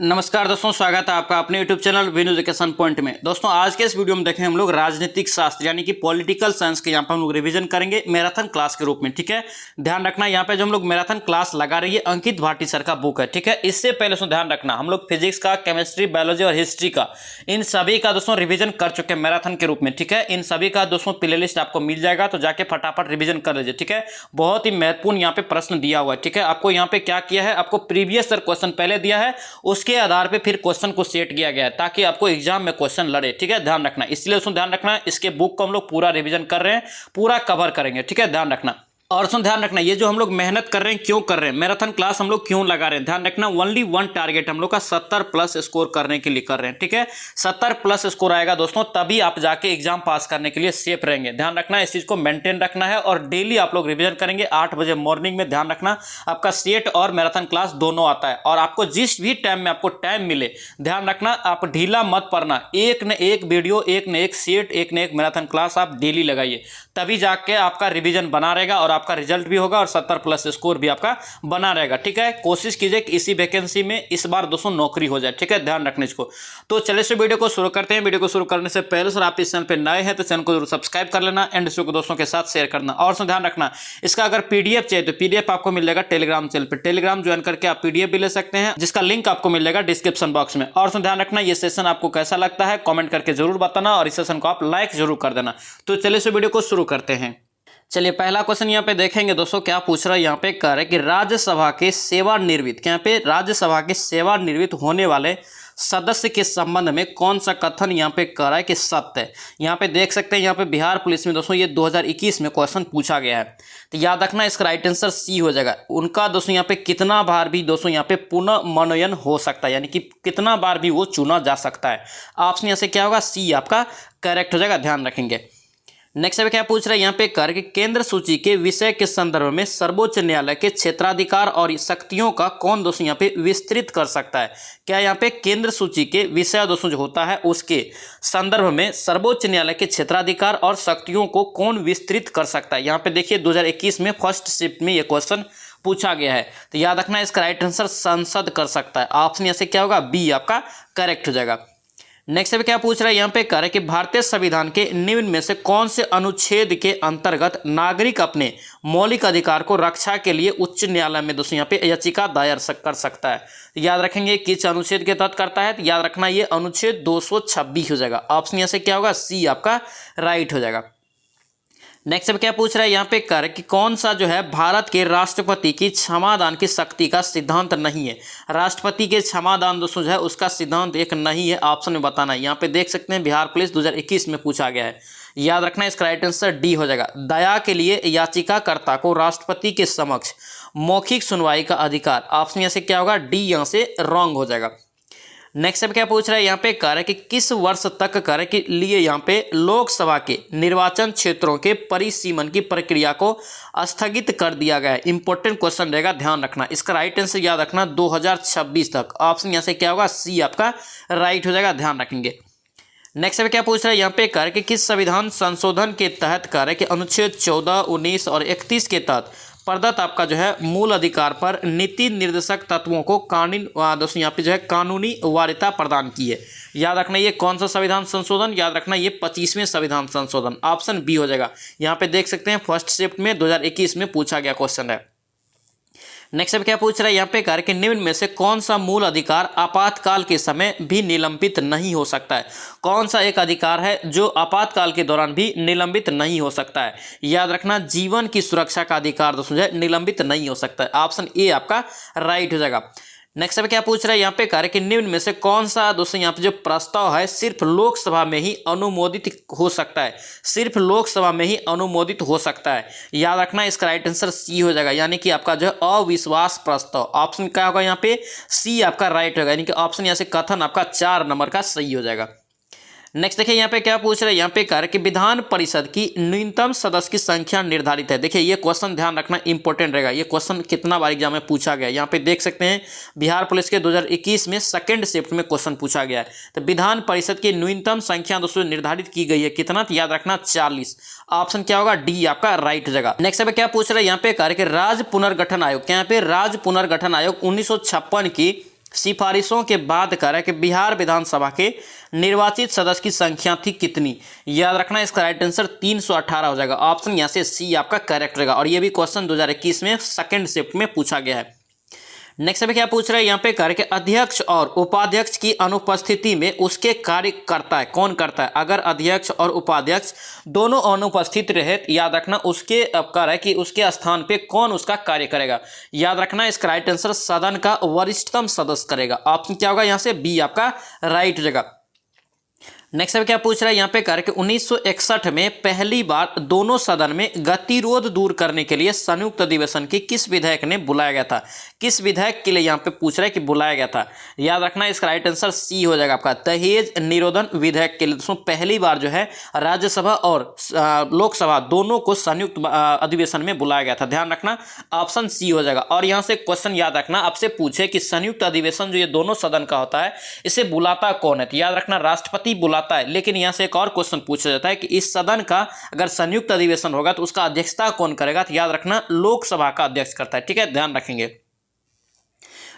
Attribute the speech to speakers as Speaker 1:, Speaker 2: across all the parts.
Speaker 1: नमस्कार दोस्तों, स्वागत है आपका अपने YouTube channel win education point में। दोस्तों आज के इस वीडियो में देखें हम लोग राजनीतिक शास्त्र यानी कि पॉलिटिकल साइंस के यहाँ पे हम लोग रिवीजन करेंगे मैराथन क्लास के रूप में। ठीक है, ध्यान रखना यहाँ पे जो हम लोग मैराथन क्लास लगा रही है अंकित भाटी सर का बुक है। ठीक है, इससे पहले दोस्तों ध्यान रखना हम लोग फिजिक्स का, केमिस्ट्री, बायोलॉजी और हिस्ट्री का इन सभी का दोस्तों रिविजन कर चुके हैं मैराथन के रूप में। ठीक है, इन सभी का दोस्तों प्ले लिस्ट आपको मिल जाएगा, तो जाके फटाफट रिविजन कर लीजिए। ठीक है, बहुत ही महत्वपूर्ण यहाँ पे प्रश्न दिया हुआ है। ठीक है, आपको यहाँ पे क्या किया है, आपको प्रीवियस सर क्वेश्चन पहले दिया है, उसके आधार पर फिर क्वेश्चन को सेट किया गया है ताकि आपको एग्जाम में क्वेश्चन लड़े। ठीक है, ध्यान रखना, इसलिए उसमें ध्यान रखना इसके बुक को हम लोग पूरा रिवीजन कर रहे हैं, पूरा कवर करेंगे। ठीक है, ध्यान रखना। और सुन ध्यान रखना, ये जो हम लोग मेहनत कर रहे हैं क्यों कर रहे हैं, मैराथन क्लास हम लोग क्यों लगा रहे हैं, ध्यान रखना। ओनली वन टारगेट हम लोग का 70 प्लस स्कोर करने के लिए कर रहे हैं। ठीक है, 70 प्लस स्कोर आएगा दोस्तों, तभी आप जाके एग्जाम पास करने के लिए सेफ रहेंगे। ध्यान रखना, इस चीज को मेंटेन रखना है और डेली आप लोग रिवीजन करेंगे 8 बजे मॉर्निंग में। ध्यान रखना, आपका सेट और मैराथन क्लास दोनों आता है और आपको जिस भी टाइम में आपको टाइम मिले, ध्यान रखना आप ढीला मत पड़ना। एक न एक वीडियो, एक न एक सेट, एक न एक मैराथन क्लास आप डेली लगाइए, तभी जाके आपका रिवीजन बना रहेगा और आपका रिजल्ट भी होगा और 70 प्लस स्कोर भी आपका बना रहेगा। ठीक है, कोशिश कीजिए कि इसी वैकेंसी में इस बार दोस्तों नौकरी हो जाए। ठीक है, ध्यान रखने इसको। तो चलिए इस वीडियो को शुरू करते हैं। वीडियो को शुरू करने से पहले सर आप इस चैनल पे नए हैं तो चैनल को जरूर सब्सक्राइब कर लेना एंड इसको दोस्तों के साथ शेयर करना। और ध्यान रखना, इसका अगर पीडीएफ चाहिए तो पीडीएफ आपको मिल जाएगा टेलीग्राम चैनल पर। टेलीग्राम ज्वाइन करके आप पीडीएफ भी ले सकते हैं, जिसका लिंक आपको मिल जाएगा डिस्क्रिप्शन बॉक्स में। और ध्यान रखना, ये सेशन आपको कैसा लगता है कॉमेंट करके जरूर बताना और इस सेशन को आप लाइक जरूर कर देना। तो चलिए इस वीडियो को शुरू करते हैं। चलिए पहला क्वेश्चन यहाँ पे देखेंगे दोस्तों, क्या पूछ रहा है यहाँ पे, कह रहा है कि राज्यसभा के सेवानिवृत्त, यहाँ पे राज्यसभा के सेवानिवृत्त होने वाले सदस्य के संबंध में कौन सा कथन यहाँ पे कह रहा है कि सत्य है। यहाँ पे देख सकते हैं, यहाँ पे बिहार पुलिस में दोस्तों ये 2021 में क्वेश्चन पूछा गया है, तो याद रखना इसका राइट आंसर सी हो जाएगा। उनका दोस्तों यहाँ पे कितना बार भी दोस्तों यहाँ पे पुनः मनोनयन हो सकता है, यानी कि कितना बार भी वो चुना जा सकता है। ऑप्शन यहाँ से क्या होगा, सी आपका करेक्ट हो जाएगा, ध्यान रखेंगे। नेक्स्ट है क्या पूछ रहा है यहाँ पे, कर के केंद्र सूची के विषय के संदर्भ में सर्वोच्च न्यायालय के क्षेत्राधिकार और शक्तियों का कौन दोस्तों यहाँ पे विस्तृत कर सकता है। क्या यहाँ पे केंद्र सूची के विषय दोस्तों जो होता है उसके संदर्भ में सर्वोच्च न्यायालय के क्षेत्राधिकार और शक्तियों को कौन विस्तृत कर सकता है। यहाँ पे देखिए 2021 में फर्स्ट शिफ्ट में ये क्वेश्चन पूछा गया है, तो याद रखना इसका राइट आंसर संसद कर सकता है। ऑप्शन यहाँ से क्या होगा, बी आपका करेक्ट हो जाएगा। नेक्स्ट पे क्या पूछ रहा है यहाँ पे, कह रहा है कि भारतीय संविधान के निम्न में से कौन से अनुच्छेद के अंतर्गत नागरिक अपने मौलिक अधिकार को रक्षा के लिए उच्च न्यायालय में दोस्तों यहाँ पे याचिका दायर कर सकता है। याद रखेंगे किस अनुच्छेद के तहत करता है, तो याद रखना ये अनुच्छेद 226 हो जाएगा। ऑप्शन यहाँ से क्या होगा, सी आपका राइट हो जाएगा। नेक्स्ट अब क्या पूछ रहा है यहाँ पे, कर कि कौन सा जो है भारत के राष्ट्रपति की क्षमादान की शक्ति का सिद्धांत नहीं है। राष्ट्रपति के क्षमादान दोस्तों जो है उसका सिद्धांत एक नहीं है, ऑप्शन में बताना है। यहाँ पे देख सकते हैं बिहार पुलिस 2021 में पूछा गया है। याद रखना इसका राइट आंसर डी हो जाएगा। दया के लिए याचिकाकर्ता को राष्ट्रपति के समक्ष मौखिक सुनवाई का अधिकार, ऑप्शन यहाँ से क्या होगा, डी यहाँ से रॉन्ग हो जाएगा। नेक्स्ट अब क्या पूछ रहा है यहाँ पे, कह रहा है कि किस वर्ष तक कह रहा है कि लिए यहाँ पे लोकसभा के निर्वाचन क्षेत्रों के परिसीमन की प्रक्रिया को स्थगित कर दिया गया है। इंपॉर्टेंट क्वेश्चन रहेगा, ध्यान रखना। इसका राइट आंसर याद रखना 2026 तक। ऑप्शन यहाँ से क्या होगा, सी आपका राइट हो जाएगा, ध्यान रखेंगे। नेक्स्ट अब क्या पूछ रहा है यहाँ पे, कह रहा है कि किस संविधान संशोधन के तहत कह रहा है कि अनुच्छेद 14, 19 और 31 के तहत प्रदत्त आपका जो है मूल अधिकार पर नीति निर्देशक तत्वों को कानून दोस्तों यहाँ पे जो है कानूनी वारिता प्रदान की है। याद रखना ये कौन सा संविधान संशोधन, याद रखना ये 25वें संविधान संशोधन, ऑप्शन बी हो जाएगा। यहाँ पे देख सकते हैं फर्स्ट शिफ्ट में 2021 में पूछा गया क्वेश्चन है। नेक्स्ट अब क्या पूछ रहा है यहाँ पे, कह कि निम्न में से कौन सा मूल अधिकार आपातकाल के समय भी निलंबित नहीं हो सकता है। कौन सा एक अधिकार है जो आपातकाल के दौरान भी निलंबित नहीं हो सकता है। याद रखना जीवन की सुरक्षा का अधिकार दोस्तों जो निलंबित नहीं हो सकता है। ऑप्शन ए आपका राइट हो जाएगा। नेक्स्ट अब क्या पूछ रहा है यहाँ पे, कह रहे कि निम्न में से कौन सा दोस्तों यहाँ पे जो प्रस्ताव है सिर्फ लोकसभा में ही अनुमोदित हो सकता है। सिर्फ लोकसभा में ही अनुमोदित हो सकता है। याद रखना इसका राइट आंसर सी हो जाएगा, यानी कि आपका जो है अविश्वास प्रस्ताव। ऑप्शन क्या होगा यहाँ पे, सी आपका राइट होगा, यानी कि ऑप्शन यहाँ से कथन आपका 4 नंबर का सही हो जाएगा। नेक्स्ट देखिए यहाँ पे क्या पूछ रहे हैं यहाँ पे, कह रहे कि विधान परिषद की न्यूनतम सदस्य की संख्या निर्धारित है। देखिए ये क्वेश्चन ध्यान रखना इंपॉर्टेंट रहेगा। ये क्वेश्चन कितना बार एग्जाम में पूछा गया, यहाँ पे देख सकते हैं बिहार पुलिस के 2021 में सेकंड शिफ्ट में क्वेश्चन पूछा गया है। तो विधान परिषद की न्यूनतम संख्या दोस्तों निर्धारित की गई है कितना, तो याद रखना 40। ऑप्शन क्या होगा, डी आपका राइट हो जाएगा। नेक्स्ट अब क्या पूछ रहे हैं यहाँ पे, कह रहे कि राज्य पुनर्गठन आयोग, यहाँ पे राज्य पुनर्गठन आयोग 1956 की सिफारिशों के बाद कह रहा है कि बिहार विधानसभा के निर्वाचित सदस्य की संख्या थी कितनी। याद रखना इसका राइट आंसर 318 हो जाएगा। ऑप्शन यहाँ से सी आपका करेक्ट रहेगा और ये भी क्वेश्चन 2021 में सेकंड शिफ्ट में पूछा गया है। नेक्स्ट में क्या पूछ रहा है यहाँ पे कार्य के अध्यक्ष और उपाध्यक्ष की अनुपस्थिति में उसके कार्य करता है, कौन करता है। अगर अध्यक्ष और उपाध्यक्ष दोनों अनुपस्थित रहे, याद रखना उसके अब कार्य है कि उसके स्थान पे कौन उसका कार्य करेगा। याद रखना इसका राइट आंसर सदन का वरिष्ठतम सदस्य करेगा। ऑप्शन क्या होगा यहाँ से बी आपका राइट जगह। नेक्स्ट क्या पूछ रहा है यहाँ पे कार्य कि 1961 में पहली बार दोनों सदन में गतिरोध दूर करने के लिए संयुक्त अधिवेशन की किस विधेयक ने बुलाया गया था। किस विधेयक के लिए यहाँ पे पूछ रहा है कि बुलाया गया था। याद रखना इसका राइट आंसर सी हो जाएगा आपका दहेज निरोधन विधेयक के लिए। दोस्तों पहली बार जो है राज्यसभा और लोकसभा दोनों को संयुक्त अधिवेशन में बुलाया गया था। ध्यान रखना ऑप्शन सी हो जाएगा। और यहाँ से क्वेश्चन याद रखना आपसे पूछे कि संयुक्त अधिवेशन जो ये दोनों सदन का होता है इसे बुलाता कौन है, तो याद रखना राष्ट्रपति बुलाता है। लेकिन यहां से एक और क्वेश्चन पूछा जाता है कि इस सदन का अगर संयुक्त अधिवेशन होगा तो उसका अध्यक्षता कौन करेगा, तो याद रखना लोकसभा का अध्यक्ष करता है। ठीक है, ध्यान रखेंगे।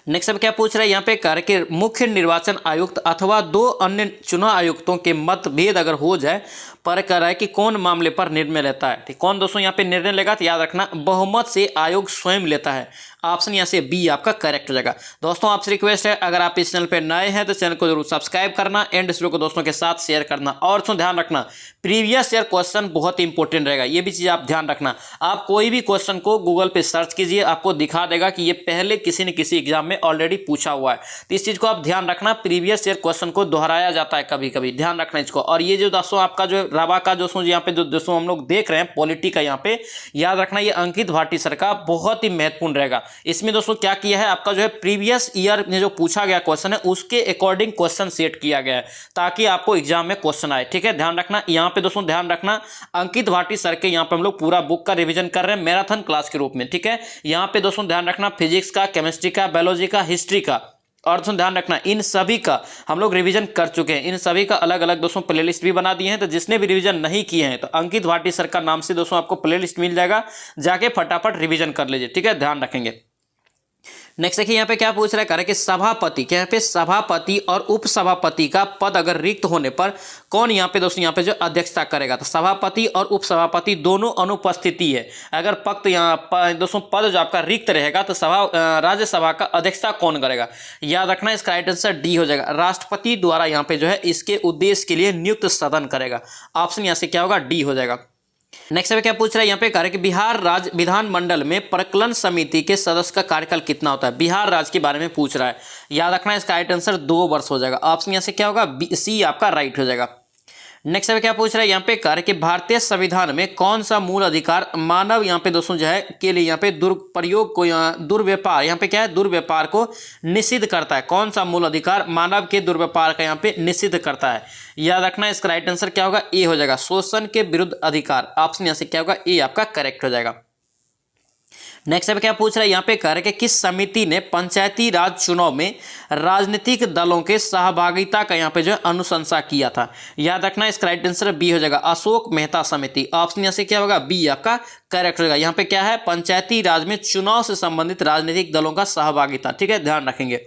Speaker 1: नेक्स्ट अब क्या पूछ रहा है यहाँ पे कार्य के मुख्य निर्वाचन आयुक्त अथवा दो अन्य चुनाव आयुक्तों के मतभेद अगर हो जाए पर कह रहा है कि कौन मामले पर निर्णय लेता है। ठीक, कौन दोस्तों यहाँ पे निर्णय लेगा, तो याद रखना बहुमत से आयोग स्वयं लेता है। ऑप्शन यहाँ से बी आपका करेक्ट हो जाएगा। दोस्तों आपसे रिक्वेस्ट है अगर आप इस चैनल पर नए हैं तो चैनल को जरूर सब्सक्राइब करना एंड इस वीडियो को दोस्तों के साथ शेयर करना। और ध्यान रखना प्रीवियस ईयर क्वेश्चन बहुत इंपॉर्टेंट रहेगा, ये भी चीज़ आप ध्यान रखना। आप कोई भी क्वेश्चन को गूगल पे सर्च कीजिए, आपको दिखा देगा कि ये पहले किसी न किसी एग्जाम में ऑलरेडी पूछा हुआ है। तो इस चीज़ को आप ध्यान रखना, प्रीवियस ईयर क्वेश्चन को दोहराया जाता है कभी कभी, ध्यान रखना इसको। और ये जो दोस्तों आपका जो रवा का दोस्तों यहाँ पे जो दोस्तों हम लोग देख रहे हैं पॉलिटी का, यहाँ पे याद रखना ये अंकित भाटी सर का बहुत ही महत्वपूर्ण रहेगा। इसमें दोस्तों क्या किया है आपका जो है प्रीवियस ईयर में जो पूछा गया क्वेश्चन है उसके अकॉर्डिंग क्वेश्चन सेट किया गया है ताकि आपको एग्जाम में क्वेश्चन आए। ठीक है, ध्यान रखना। यहाँ पे दोस्तों ध्यान रखना अंकित भाटी सर के यहाँ पे हम लोग पूरा बुक का रिवीजन कर रहे हैं मैराथन क्लास के रूप में। ठीक है, यहाँ पे दोस्तों ध्यान रखना फिजिक्स का, केमिस्ट्री का, बायोलॉजी का, हिस्ट्री का और दोस्तों ध्यान रखना इन सभी का हम लोग रिवीजन कर चुके हैं। इन सभी का अलग अलग दोस्तों प्लेलिस्ट भी बना दिए हैं, तो जिसने भी रिवीजन नहीं किए हैं तो अंकित भाटी सर का नाम से दोस्तों आपको प्लेलिस्ट मिल जाएगा, जाके फटाफट रिवीजन कर लीजिए। ठीक है, ध्यान रखेंगे। नेक्स्ट देखिए यहाँ पे क्या पूछ रहा है करें कि सभापति के यहाँ पे सभापति और उपसभापति का पद अगर रिक्त होने पर कौन यहाँ पे दोस्तों यहाँ पे जो अध्यक्षता करेगा। तो सभापति और उपसभापति दोनों अनुपस्थिति है, अगर पद यहाँ दोस्तों पद जो आपका रिक्त रहेगा तो राज्यसभा का अध्यक्षता कौन करेगा। याद रखना इसका राइट आंसर डी हो जाएगा। राष्ट्रपति द्वारा यहाँ पे जो है इसके उद्देश्य के लिए नियुक्त सदन करेगा। ऑप्शन यहाँ से क्या होगा डी हो जाएगा। नेक्स्ट में क्या पूछ रहा है यहाँ पे कार्य कि बिहार राज्य विधानमंडल में प्रकलन समिति के सदस्य का कार्यकाल कितना होता है। बिहार राज्य के बारे में पूछ रहा है, याद रखना इसका राइट आंसर 2 वर्ष हो जाएगा। ऑप्शन यहाँ से क्या होगा सी आपका राइट हो जाएगा। नेक्स्ट में क्या पूछ रहा है यहाँ पे कार्य कि भारतीय संविधान में कौन सा मूल अधिकार मानव यहाँ पे दोस्तों जो है के लिए यहाँ पे दुरुपयोग को दुर्व्यापार यहाँ पे क्या है दुर्व्यापार को निषिद्ध करता है। कौन सा मूल अधिकार मानव के दुर्व्यापार का यहाँ पे निषिद्ध करता है। याद रखना इसका राइट आंसर क्या होगा ए हो जाएगा, शोषण के विरुद्ध अधिकार। ऑप्शन यहाँ से क्या होगा ए आपका करेक्ट हो जाएगा। नेक्स्ट अब क्या पूछ रहा है यहाँ पे कार्य कि किस समिति ने पंचायती राज चुनाव में राजनीतिक दलों के सहभागिता का यहाँ पे जो है अनुशंसा किया था। याद रखना इसका राइट आंसर बी हो जाएगा, अशोक मेहता समिति। ऑप्शन यहाँ से क्या होगा बी आपका करेक्ट होगा। यहाँ पे क्या है पंचायती राज में चुनाव से संबंधित राजनीतिक दलों का सहभागिता। ठीक है, ध्यान रखेंगे।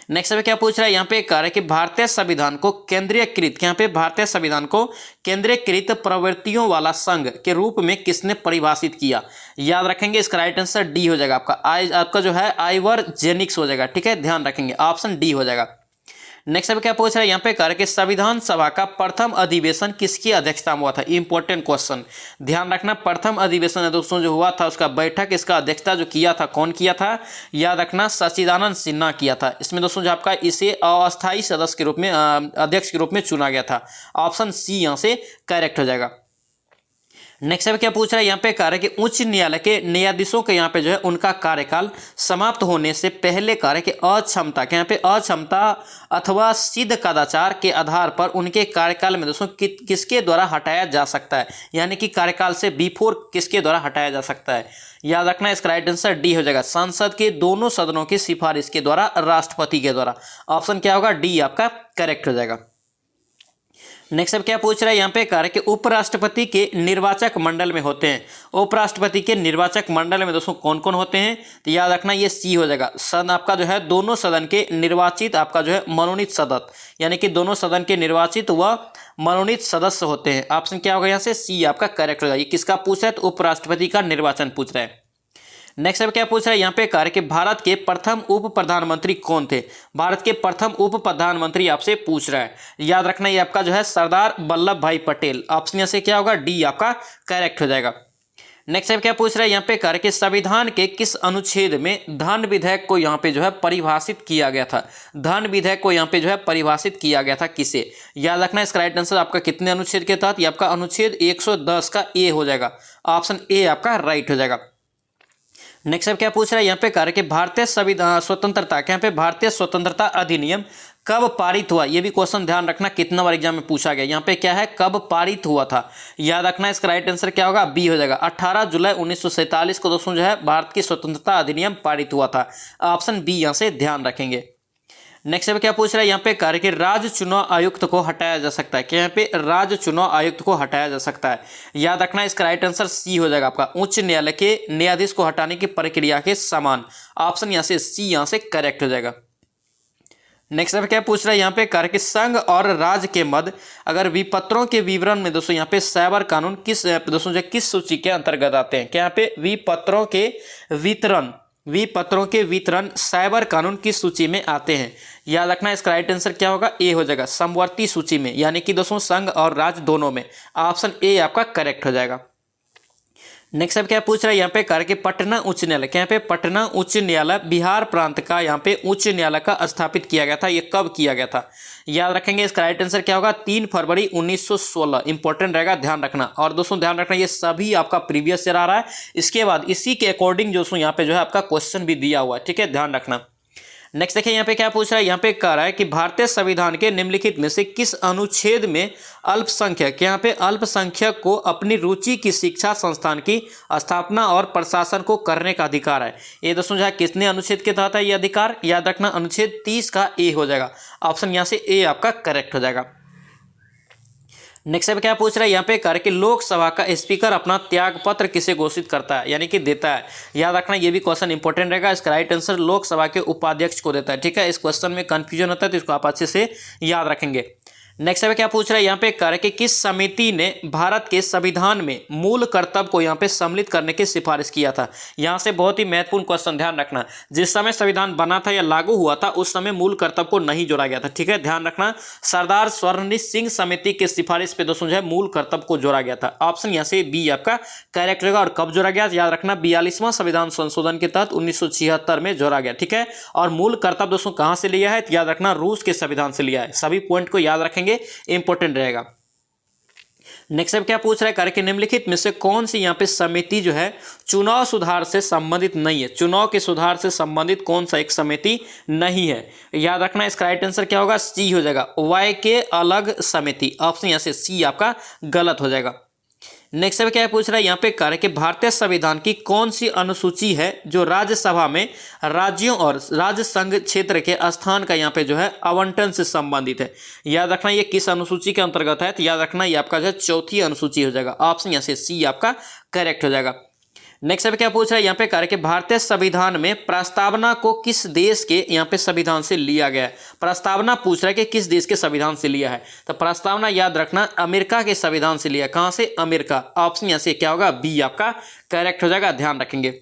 Speaker 1: नेक्स्ट में क्या पूछ रहा है यहाँ पे कार्य कि भारतीय संविधान को केंद्रीयकृत यहाँ पे भारतीय संविधान को केंद्रीयकृत प्रवृत्तियों वाला संघ के रूप में किसने परिभाषित किया। याद रखेंगे इसका राइट आंसर डी हो जाएगा, आपका जो है आइवर जेनिक्स हो जाएगा। ठीक है, ध्यान रखेंगे ऑप्शन डी हो जाएगा। नेक्स्ट अब क्या पूछ रहा है यहाँ पे कार्य कि संविधान सभा का प्रथम अधिवेशन किसकी अध्यक्षता में हुआ था। इंपॉर्टेंट क्वेश्चन, ध्यान रखना प्रथम अधिवेशन दोस्तों जो हुआ था उसका बैठक इसका अध्यक्षता जो किया था कौन किया था। याद रखना सच्चिदानंद सिन्हा किया था। इसमें दोस्तों जो आपका इसे अस्थायी सदस्य के रूप में अध्यक्ष के रूप में चुना गया था। ऑप्शन सी यहाँ से करेक्ट हो जाएगा। नेक्स्ट अब क्या पूछ रहा है यहाँ पे कार्य कि उच्च न्यायालय के न्यायाधीशों के यहाँ पे जो है उनका कार्यकाल समाप्त होने से पहले कार्य के अक्षमता के यहाँ पे अक्षमता अथवा सिद्ध कदाचार के आधार पर उनके कार्यकाल में दोस्तों किसके द्वारा हटाया जा सकता है। यानी कि कार्यकाल से बिफोर किसके द्वारा हटाया जा सकता है। याद रखना इसका राइट आंसर डी हो जाएगा, संसद के दोनों सदनों की सिफारिश के द्वारा, राष्ट्रपति के द्वारा। ऑप्शन क्या होगा डी आपका करेक्ट हो जाएगा। नेक्स्ट अब क्या पूछ रहा है यहाँ पे कार्य कि उपराष्ट्रपति के निर्वाचक मंडल में होते हैं। उपराष्ट्रपति के निर्वाचक मंडल में दोस्तों कौन कौन होते हैं, तो याद रखना ये सी हो जाएगा। सदन आपका जो है दोनों सदन के निर्वाचित आपका जो है मनोनीत सदस्य, यानी कि दोनों सदन के निर्वाचित व मनोनीत सदस्य होते हैं। ऑप्शन क्या होगा यहाँ से, सी आपका करेक्ट होगा। ये किसका पूछ रहा है, तो उपराष्ट्रपति का निर्वाचन पूछ रहा है। नेक्स्ट अब क्या पूछ रहा है यहाँ पे कार्य कि भारत के प्रथम उप प्रधानमंत्री कौन थे। भारत के प्रथम उप प्रधानमंत्री आपसे पूछ रहा है। याद रखना ये आपका जो है सरदार वल्लभ भाई पटेल। ऑप्शन यहाँ से क्या होगा, डी आपका करेक्ट हो जाएगा। नेक्स्ट अब क्या पूछ रहा है यहाँ पे कार्य कि संविधान के किस अनुच्छेद में धन विधेयक को यहाँ पे जो है परिभाषित किया गया था। धन विधेयक को यहाँ पे जो है परिभाषित किया गया था किसे। याद रखना इसका राइट आंसर आपका कितने अनुच्छेद के तहत, ये आपका अनुच्छेद 110 का ए हो जाएगा। ऑप्शन ए आपका राइट हो जाएगा। नेक्स्ट अब क्या पूछ रहा है यहाँ पे कार्य कि भारतीय संविधान स्वतंत्रता के यहाँ पे भारतीय स्वतंत्रता अधिनियम कब पारित हुआ। ये भी क्वेश्चन ध्यान रखना कितना बार एग्जाम में पूछा गया। यहाँ पे क्या है, कब पारित हुआ था। याद रखना इसका राइट आंसर क्या होगा, बी हो जाएगा। 18 जुलाई 1947 को दोस्तों जो है भारत की स्वतंत्रता अधिनियम पारित हुआ था। ऑप्शन बी यहाँ से ध्यान रखेंगे। नेक्स्ट अब क्या पूछ रहा है यहाँ पे कार्य कि राज्य चुनाव आयुक्त को हटाया जा सकता है। क्या यहाँ पे राज्य चुनाव आयुक्त को हटाया जा सकता है। याद रखना इसका राइट आंसर सी हो जाएगा आपका, उच्च न्यायालय के न्यायाधीश को हटाने की प्रक्रिया के समान। ऑप्शन यहाँ से सी यहाँ से करेक्ट हो जाएगा। नेक्स्ट अब क्या पूछ रहा है यहाँ पे कार्य कि संघ और राज्य के मध्य अगर विपत्रों के विवरण में दोस्तों यहाँ पे साइबर कानून दोस्तों जो किस सूची के अंतर्गत आते हैं। क्या यहाँ पे विपत्रों के वितरण साइबर कानून की सूची में आते हैं। याद रखना इसका राइट आंसर क्या होगा, ए हो जाएगा, समवर्ती सूची में, यानी कि दोस्तों संघ और राज्य दोनों में। ऑप्शन ए आपका करेक्ट हो जाएगा। नेक्स्ट अब क्या पूछ रहा है यहाँ पे कार्य कि पटना उच्च न्यायालय। क्या यहाँ पे पटना उच्च न्यायालय बिहार प्रांत का यहाँ पे उच्च न्यायालय का स्थापित किया गया था। ये कब किया गया था। याद रखेंगे इसका राइट आंसर क्या होगा, 3 फरवरी 1916। इंपॉर्टेंट रहेगा, ध्यान रखना। और दोस्तों ध्यान रखना ये सभी आपका प्रीवियस ईयर आ रहा है। इसके बाद इसी के अकॉर्डिंग दोस्तों यहाँ पे जो है आपका क्वेश्चन भी दिया हुआ है, ठीक है, ध्यान रखना। नेक्स्ट देखिए यहाँ पे क्या पूछ रहा है, यहाँ पे कह रहा है कि भारतीय संविधान के निम्नलिखित में से किस अनुच्छेद में अल्पसंख्यक, यहाँ पे अल्पसंख्यक को अपनी रुचि की शिक्षा संस्थान की स्थापना और प्रशासन को करने का अधिकार है। ये दोस्तों जो है कितने अनुच्छेद के तहत है ये अधिकार। याद रखना अनुच्छेद 30 का ए हो जाएगा। ऑप्शन यहाँ से ए आपका करेक्ट हो जाएगा। नेक्स्ट अब क्या पूछ रहा है यहाँ पे कार्य कि लोकसभा का स्पीकर अपना त्याग पत्र किसे घोषित करता है, यानी कि देता है। याद रखना ये भी क्वेश्चन इंपॉर्टेंट रहेगा। इसका राइट आंसर लोकसभा के उपाध्यक्ष को देता है, ठीक है। इस क्वेश्चन में कंफ्यूजन होता है तो इसको आप अच्छे से याद रखेंगे। नेक्स्ट अब क्या पूछ रहा है यहाँ पे कार्य कि किस समिति ने भारत के संविधान में मूल कर्तव्य को यहाँ पे सम्मिलित करने की सिफारिश किया था। यहाँ से बहुत ही महत्वपूर्ण क्वेश्चन, ध्यान रखना। जिस समय संविधान बना था या लागू हुआ था उस समय मूल कर्तव्य को नहीं जोड़ा गया था, ठीक है, ध्यान रखना। सरदार स्वर्णिम सिंह समिति के सिफारिश पे दोस्तों जो है मूल कर्तव्य को जोड़ा गया था। ऑप्शन यहाँ से बी आपका करेक्ट होगा। और कब जोड़ा गया, याद रखना 42वां संविधान संशोधन के तहत 1976 में जोड़ा गया, ठीक है। और मूल कर्तव्य दोस्तों कहाँ से लिया है, याद रखना रूस के संविधान से लिया है। सभी पॉइंट को याद रखेंगे, इंपॉर्टेंट रहेगा। नेक्स्ट अब क्या पूछ रहा है कार्य कि निम्नलिखित में से कौन सी यहाँ पे समिति जो है चुनाव सुधार से संबंधित नहीं है। चुनाव के सुधार से संबंधित कौन सा एक समिति नहीं है। याद रखना इसका राइट आंसर क्या होगा, सी हो जाएगा, वाई के अलग समिति। ऑप्शन यहाँ से सी आपका गलत हो जाएगा। नेक्स्ट अब क्या पूछ रहा है यहाँ पे कार्य कि भारतीय संविधान की कौन सी अनुसूची है जो राज्यसभा में राज्यों और राज्य संघ क्षेत्र के स्थान का यहाँ पे जो है आवंटन से संबंधित है। याद रखना ये किस अनुसूची के अंतर्गत है, तो याद रखना ये आपका जो है चौथी अनुसूची हो जाएगा। ऑप्शन यहाँ से सी आपका करेक्ट हो जाएगा। नेक्स्ट अब क्या पूछ रहा है यहाँ पे कार्य कि भारतीय संविधान में प्रस्तावना को किस देश के यहाँ पे संविधान से लिया गया है। प्रस्तावना पूछ रहा है कि किस देश के संविधान से लिया है, तो प्रस्तावना याद रखना अमेरिका के संविधान से लिया। कहाँ से, अमेरिका। ऑप्शन यहाँ से क्या होगा, बी आपका करेक्ट हो जाएगा, ध्यान रखेंगे।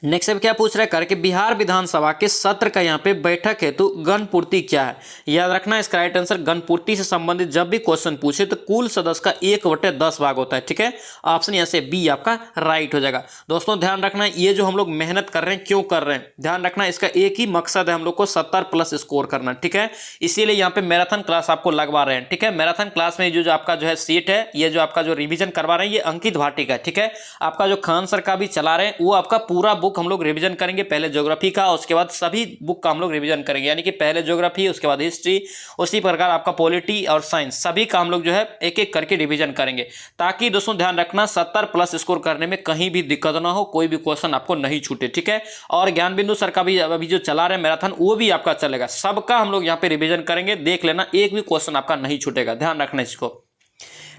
Speaker 1: नेक्स्ट अब क्या पूछ रहा है कार्य कि बिहार विधानसभा के सत्र का यहाँ पे बैठक हेतु गणपूर्ति क्या है। याद रखना इसका राइट आंसर गणपूर्ति से संबंधित जब भी क्वेश्चन पूछे तो कुल सदस्य का 1/10 भाग होता है, ठीक है। ऑप्शन यहाँ से बी आपका राइट हो जाएगा। दोस्तों ध्यान रखना ये जो हम लोग मेहनत कर रहे हैं क्यों कर रहे हैं, ध्यान रखना इसका एक ही मकसद है, हम लोग को 70+ स्कोर करना, ठीक है। इसीलिए यहाँ पे मैराथन क्लास आपको लगवा रहे हैं, ठीक है। मैराथन क्लास में जो आपका जो है सीट है, ये जो आपका जो रिविजन करवा रहे हैं ये अंकित भाटी का, ठीक है। आपका जो खान सर का भी चला रहे हैं वो आपका पूरा बुक बुक हम लोग रिवीजन करेंगे, पहले ज्योग्राफी का, उसके बाद सभी बुक का हम लोग रिवीजन करेंगे, यानी कि पहले ज्योग्राफी, उसके बाद हिस्ट्री, उसी प्रकार आपका पॉलिटी और साइंस, सभी का हम लोग जो है एक एक करके रिवीजन करेंगे, ताकि दोस्तों ध्यान रखना 70 प्लस स्कोर करने में कहीं भी दिक्कत ना हो, कोई भी क्वेश्चन आपको नहीं छूटे, ठीक है। और ज्ञान बिंदु सर का भी अभी जो चला रहे मैराथन वो भी आपका चलेगा, सबका हम लोग यहाँ पे रिवीजन करेंगे, देख लेना एक भी क्वेश्चन आपका नहीं छूटेगा, ध्यान रखना इसको।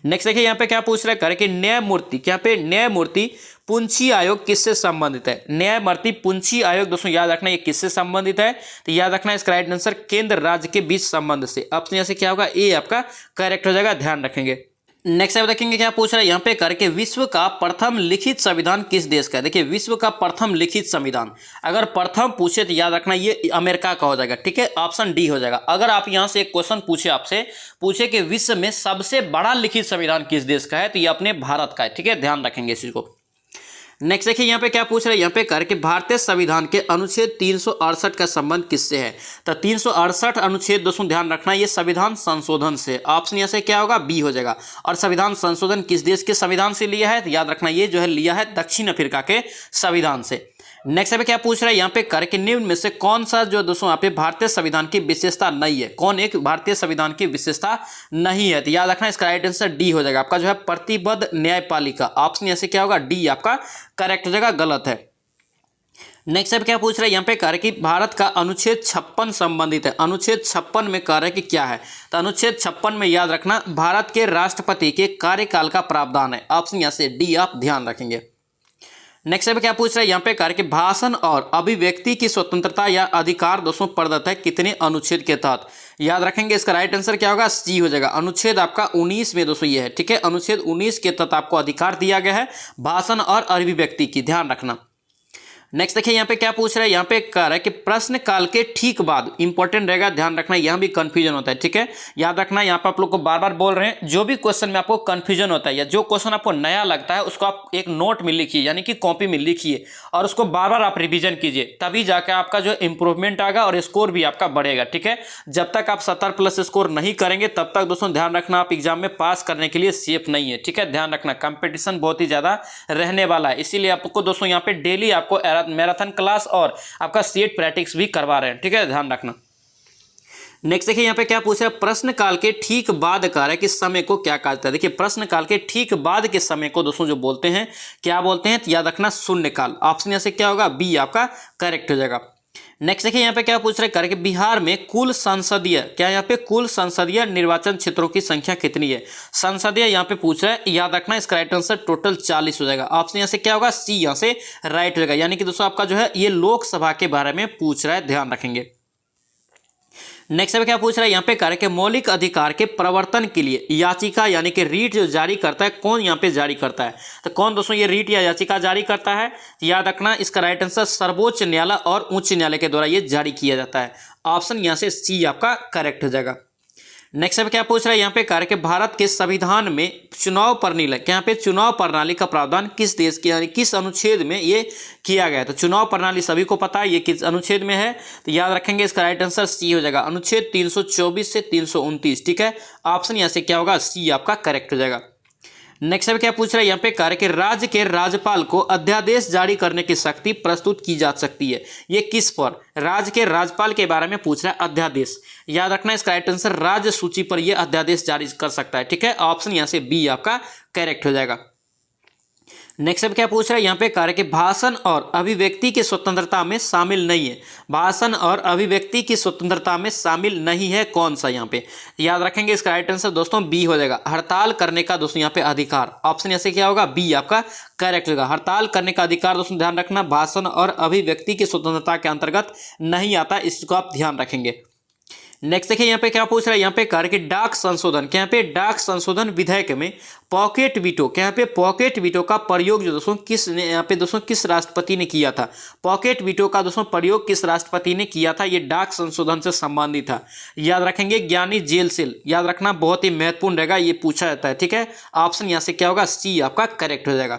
Speaker 1: नेक्स्ट देखिए यहाँ पे क्या पूछ रहा है, करके न्यायमूर्ति, क्या पे न्यायमूर्ति पुंछी आयोग किससे संबंधित है। न्यायमूर्ति पुंछी आयोग दोस्तों याद रखना ये किससे संबंधित है, तो याद रखना इसका राइट आंसर केंद्र राज्य के बीच संबंध से। ऑप्शन यहाँ से क्या होगा, ए आपका करेक्ट हो जाएगा, ध्यान रखेंगे। नेक्स्ट आप देखेंगे क्या पूछ रहा है यहाँ पे, करके विश्व का प्रथम लिखित संविधान किस देश का है। देखिए विश्व का प्रथम लिखित संविधान अगर प्रथम पूछे तो याद रखना ये अमेरिका का हो जाएगा, ठीक है, ऑप्शन डी हो जाएगा। अगर आप यहाँ से एक क्वेश्चन पूछे आपसे, पूछे कि विश्व में सबसे बड़ा लिखित संविधान किस देश का है, तो ये अपने भारत का है, ठीक है, ध्यान रखेंगे इस चीज को। नेक्स्ट देखिए यहाँ पे क्या पूछ रहे हैं यहाँ पे, करके भारतीय संविधान के अनुच्छेद 368 का संबंध किससे है। तो 368 अनुच्छेद दोस्तों ध्यान रखना ये संविधान संशोधन से, ऑप्शन यहाँ से क्या होगा, बी हो जाएगा। और संविधान संशोधन किस देश के संविधान से लिया है, तो याद रखना ये जो है लिया है दक्षिण अफ्रीका के संविधान से। नेक्स्ट यहाँ पे क्या पूछ रहा है यहाँ पे, करके निम्न में से कौन सा जो दोस्तों यहाँ पे भारतीय संविधान की विशेषता नहीं है, कौन एक भारतीय संविधान की विशेषता नहीं है, तो याद रखना इसका राइट आंसर डी हो जाएगा आपका जो है प्रतिबद्ध न्यायपालिका। ऑप्शन यहाँ से क्या होगा, डी आपका करेक्ट हो जाएगा, गलत है। नेक्स्ट अब क्या पूछ रहा है यहाँ पे, कह रहे कि भारत का अनुच्छेद 56 संबंधित है। अनुच्छेद 56 में कह रहे कि क्या है, तो अनुच्छेद 56 में याद रखना भारत के राष्ट्रपति के कार्यकाल का प्रावधान है। ऑप्शन यहाँ से डी आप ध्यान रखेंगे। नेक्स्ट अब क्या पूछ रहा है यहाँ पे, कह रहे कि भाषण और अभिव्यक्ति की स्वतंत्रता या अधिकार दोस्तों प्रदत्त है कितने अनुच्छेद के तहत। याद रखेंगे इसका राइट आंसर क्या होगा, सी हो जाएगा। अनुच्छेद आपका 19 में दोस्तों ये है, ठीक है, अनुच्छेद 19 के तहत आपको अधिकार दिया गया है भाषण और अभिव्यक्ति की, ध्यान रखना। नेक्स्ट देखिए यहाँ पे क्या पूछ रहा है यहाँ पे, कह रहा है कि प्रश्न काल के ठीक बाद, इंपॉर्टेंट रहेगा, ध्यान रखना, यहाँ भी कंफ्यूजन होता है, ठीक है, याद रखना। यहाँ पे आप लोग को बार बार बोल रहे हैं, जो भी क्वेश्चन में आपको कंफ्यूजन होता है या जो क्वेश्चन आपको नया लगता है उसको आप एक नोट में लिखिए, यानी कि कॉपी में लिखिए और उसको बार बार आप रिविजन कीजिए, तभी जाकर आपका जो इंप्रूवमेंट आएगा और स्कोर भी आपका बढ़ेगा, ठीक है। जब तक आप 70 प्लस स्कोर नहीं करेंगे तब तक दोस्तों ध्यान रखना आप एग्जाम में पास करने के लिए सेफ नहीं है, ठीक है, ध्यान रखना। कंपटीशन बहुत ही ज्यादा रहने वाला है, इसीलिए आपको दोस्तों यहाँ पे डेली आपको मैराथन क्लास और आपका सीट प्रैक्टिस भी करवा रहे हैं, ठीक है, ध्यान रखना। नेक्स्ट देखिए यहाँ पे क्या पूछ रहा है, प्रश्न काल के ठीक बाद कह रहा है कि समय को क्या कहा जाता है। देखिए प्रश्न काल के ठीक बाद के समय को दोस्तों जो बोलते हैं, क्या बोलते हैं, तो याद रखना शून्य काल। ऑप्शन यहाँ से क्या होगा, बी आपका करेक्ट हो जाएगा। नेक्स्ट देखिए यहाँ पे क्या पूछ रहे हैं, करके बिहार में कुल संसदीय, क्या यहाँ पे कुल संसदीय निर्वाचन क्षेत्रों की संख्या कितनी है। संसदीय यहाँ पे पूछ रहा है, याद रखना इसका राइट आंसर टोटल 40 हो जाएगा। ऑप्शन यहाँ से क्या होगा, सी यहाँ से राइट हो जाएगा, यानी कि दोस्तों आपका जो है ये लोकसभा के बारे में पूछ रहा है, ध्यान रखेंगे। नेक्स्ट क्या पूछ रहा है यहाँ पे, कह रहे कि मौलिक अधिकार के प्रवर्तन के लिए याचिका यानी कि रीट जो जारी करता है, कौन यहाँ पे जारी करता है, तो कौन दोस्तों ये रीट या याचिका जारी करता है, याद रखना इसका राइट आंसर सर्वोच्च न्यायालय और उच्च न्यायालय के द्वारा ये जारी किया जाता है। ऑप्शन यहाँ से सी आपका करेक्ट हो जाएगा। नेक्स्ट अब क्या पूछ रहा है यहाँ पे, कह रहे कि भारत के संविधान में चुनाव प्रणाली, यहाँ पे चुनाव प्रणाली का प्रावधान किस देश के यानी किस अनुच्छेद में ये किया गया है। तो चुनाव प्रणाली सभी को पता है ये किस अनुच्छेद में है, तो याद रखेंगे इसका राइट आंसर सी हो जाएगा, अनुच्छेद 324 से 329, ठीक है। ऑप्शन यहाँ से क्या होगा, सी आपका करेक्ट हो जाएगा। नेक्स्ट अब क्या पूछ रहा है यहाँ पे, कह रहे कि राज्य के राज्यपाल को अध्यादेश जारी करने की शक्ति प्रस्तुत की जा सकती है, ये किस पर, राज्य के राज्यपाल के बारे में पूछ रहा है अध्यादेश। याद रखना इसका राइट आंसर राज्य सूची पर यह अध्यादेश जारी कर सकता है, ठीक है। ऑप्शन यहाँ से बी आपका करेक्ट हो जाएगा। नेक्स्ट अब क्या पूछ रहा है यहाँ पे, कह रहे कि भाषण और अभिव्यक्ति की स्वतंत्रता में शामिल नहीं है। भाषण और अभिव्यक्ति की स्वतंत्रता में शामिल नहीं है, कौन सा यहाँ पे, याद रखेंगे इसका राइट आंसर दोस्तों बी हो जाएगा, हड़ताल करने का दोस्तों यहाँ पे अधिकार। ऑप्शन यहाँ से क्या होगा, बी आपका करेक्ट होगा। हड़ताल करने का अधिकार दोस्तों ध्यान रखना भाषण और अभिव्यक्ति की स्वतंत्रता के अंतर्गत नहीं आता, इसको आप ध्यान रखेंगे। नेक्स्ट देखिए यहाँ पे क्या पूछ रहा है यहाँ पे, कह रहे कि डाक संशोधन, क्या यहाँ पे डाक संशोधन विधेयक में पॉकेट वीटो, क्या यहाँ पे पॉकेट वीटो का प्रयोग जो दोस्तों किस ने यहाँ पे दोस्तों किस राष्ट्रपति ने किया था। पॉकेट वीटो का दोस्तों प्रयोग किस राष्ट्रपति ने किया था, ये डाक संशोधन से संबंधित था। याद रखेंगे ज्ञानी जेल सेल, याद रखना बहुत ही महत्वपूर्ण रहेगा, ये पूछा जाता है, ठीक है। ऑप्शन यहाँ से क्या होगा, सी आपका करेक्ट हो जाएगा।